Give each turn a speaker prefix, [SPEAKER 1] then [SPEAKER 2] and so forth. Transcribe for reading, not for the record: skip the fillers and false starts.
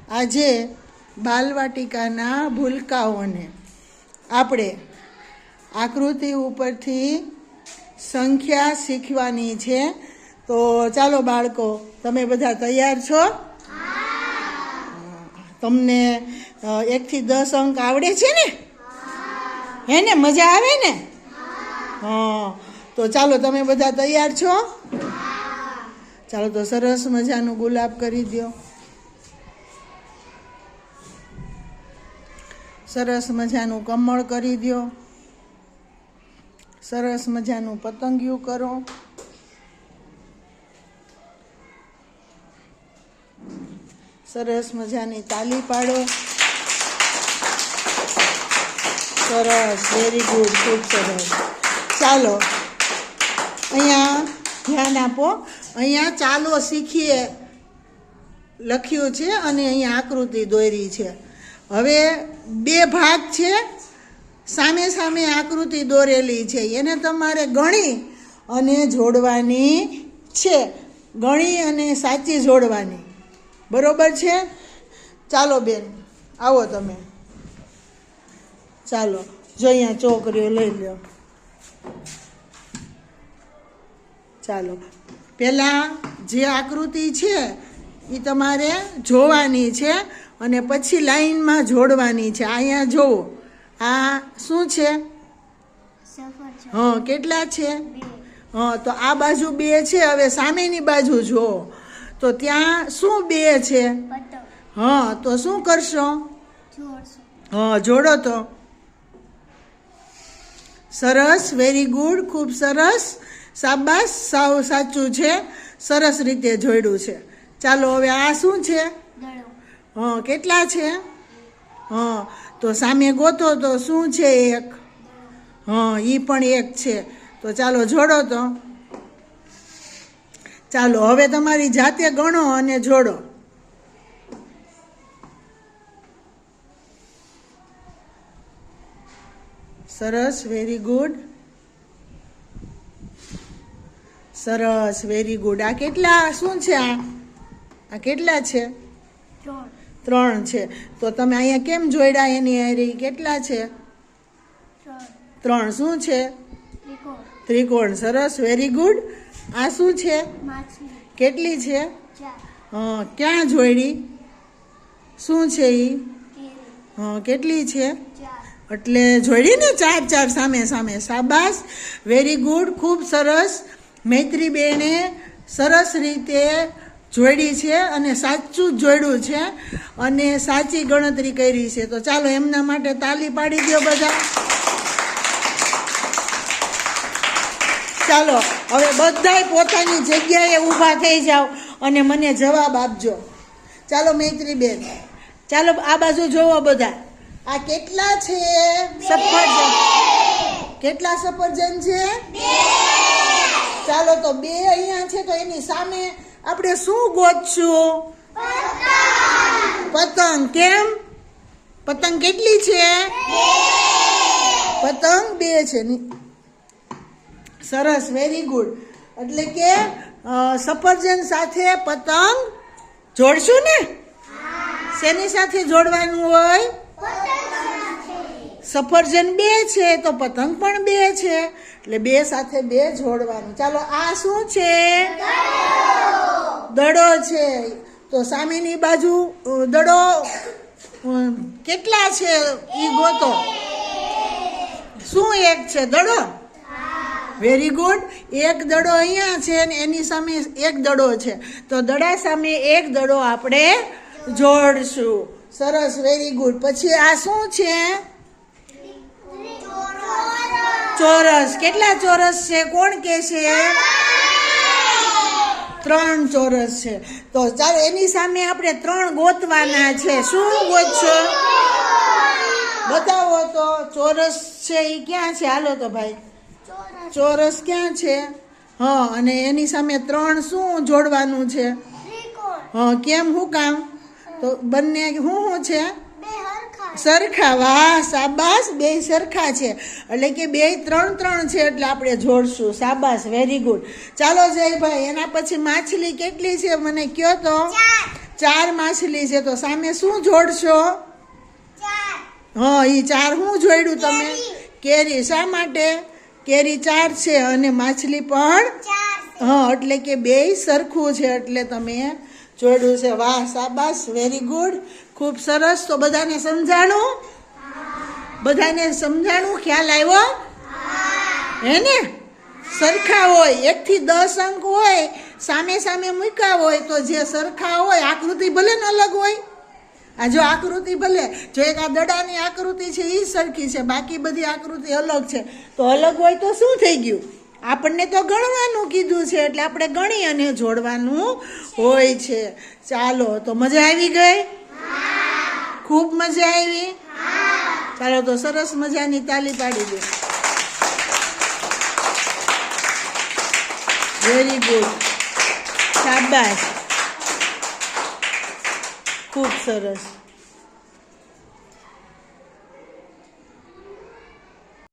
[SPEAKER 1] આજે બાલવાટિકાના ભૂલકાઓને આપણે આકૃતિ ઉપરથી સંખ્યા શીખવાની છે. તો ચાલો બાળકો, તમે બધા તૈયાર છો? તમને 1 થી 10 અંક આવડે છે ને? હે ને? મજા આવે ને? હા, તો ચાલો તમે બધા તૈયાર છો? ચાલો તો સરસ મજાનું ગુલાબ કરી દો. સરસ મજાનું કમળ કરી દો. સરસ મજાનું પતંગિયું કરો. સરસ મજાની તાલી પાડો. સરસ, વેરી ગુડ, ખૂબ સરસ. ચાલો અહીંયા ધ્યાન આપો. અહીંયા ચાલો શીખીએ લખ્યું છે અને અહીંયા આકૃતિ દોરી છે. હવે 2 ભાગ છે, સામે સામે આકૃતિ દોરેલી છે, એને તમારે ગણી અને જોડવાની છે. ગણી અને સાચી જોડવાની. બરોબર છે? ચાલો બેન, આવો તમે. ચાલો, જો અહીંયા ચોકરીઓ લઈ લો. ચાલો, પહેલાં જે આકૃતિ છે એ તમારે જોવાની છે અને પછી લાઈનમાં જોડવાની છે. અહીંયા જુઓ, આ શું છે? હા, કેટલા છે? હા, તો આ બાજુ 2 છે. હવે સામેની બાજુ જુઓ તો ત્યાં શું 2 છે? હા, તો શું કરશો? હા, જોડો તો. સરસ, વેરી ગુડ, ખૂબ સરસ, શાબાશ, સાવ સાચું છે. સરસ રીતે જોડ્યું છે. ચાલો હવે આ શું છે? હા, કેટલા છે? હા, તો સામે ગોતો તો શું છે? 1. હા, એ પણ 1 છે. તો ચાલો જોડો તો. ચાલો હવે તમારી જાતે ગણો અને જોડો. સરસ, વેરી ગુડ. સરસ, વેરી ગુડ. આ કેટલા શું છે? આ કેટલા છે? 3 છે. તો તમે અહીંયા કેમ જોડ્યા એની હારે? કેટલા છે? 3. શું છે? ત્રિકોણ. સરસ, વેરી ગુડ. આ શું છે? કેટલી છે? હા, ક્યાં જોડી? શું છે એ? હા, કેટલી છે? એટલે જોડી ને 4 સામે સામે. શાબાશ, વેરી ગુડ, ખૂબ સરસ. મૈત્રી બેને સરસ રીતે જોડી છે અને સાચું જ જોડ્યું છે અને સાચી ગણતરી કરી છે. તો ચાલો એમના માટે તાલી પાડી દો બધા. ચાલો હવે બધાય પોતાની જગ્યાએ ઊભા થઈ જાઓ અને મને જવાબ આપજો. ચાલો મૈત્રી બેન, ચાલો આ બાજુ જોવો બધા. આ કેટલા છે સફરજન? કેટલા સફરજન છે? 2. ચાલો તો 2 અહીંયા છે, તો એની સામે આપણે શું ગોતશું? પતંગ. કેમ? પતંગ કેટલી છે? 2. પતંગ 2 છે. સરસ, વેરી ગુડ. એટલે કે સફરજન સાથે પતંગ જોડશું ને? શેની સાથે જોડવાનું હોય? સફરજન 2 છે તો પતંગ પણ 2 છે, એટલે 2 સાથે 2 જોડવાનું. ચાલો આ શું છે? દડો છે. તો સામેની બાજુ દડો કેટલા છે એ ગોતો. શું 1 છે દડો? Very good. 1 દડો અહીંયા છે અને એની સામે 1 દડો છે, તો દડા સામે 1 દડો આપણે જોડશું. સરસ, વેરી ગુડ. પછી આ શું છે? ચોરસ. કેટલા ચોરસ છે? કોણ કે છે? 3 ચોરસ છે. તો ચાલો એની સામે આપણે 3 ગોતવાના છે. શું ગોતશો? બતાવો તો. ચોરસ છે એ ક્યાં છે? હાલો તો ભાઈ, ચોરસ ક્યાં છે? હા, અને એની સામે 3 શું જોડવાનું છે? હા, કેમ? શું કામ? તો બંને શું છે? સરખા. વાહ, શાબાશ, 2 સરખા છે, એટલે કે 2 3 છે, એટલે આપણે જોડશું. શાબાશ, વેરી ગુડ. ચાલો જયભાઈ, એના પછી માછલી કેટલી છે મને કયો તો? 4 માછલી છે તો સામે શું જોડશો? હા, એ 4 શું જોડ્યું તમે? કેરી. શા માટે? કેરી 4 છે અને માછલી પણ હા, એટલે કે બેય સરખું છે એટલે તમે જોડ્યું છે. વાહ, શાબાશ, વેરી ગુડ, ખૂબ સરસ. તો બધાને સમજાણું? બધાને સમજાણું? ખ્યાલ આવ્યો? હે ને? સરખા હોય 1 થી 10 અંક હોય, સામે સામે મૂક્યા હોય તો જે સરખા હોય, આકૃતિ ભલે ને અલગ હોય. આ જો આકૃતિ ભલે, જો એક આ દડાની આકૃતિ છે એ સરખી છે, બાકી બધી આકૃતિ અલગ છે, તો અલગ હોય તો શું થઈ ગયું? આપણને તો ગણવાનું કીધું છે એટલે આપણે ગણી અને જોડવાનું હોય છે. ચાલો, તો મજા આવી ગઈ? ખૂબ મજા આવી? ચાલો, તો સરસ મજાની તાલી પાડી દો. વેરી ગુડ, શાબાશ, ખૂબ સરસ.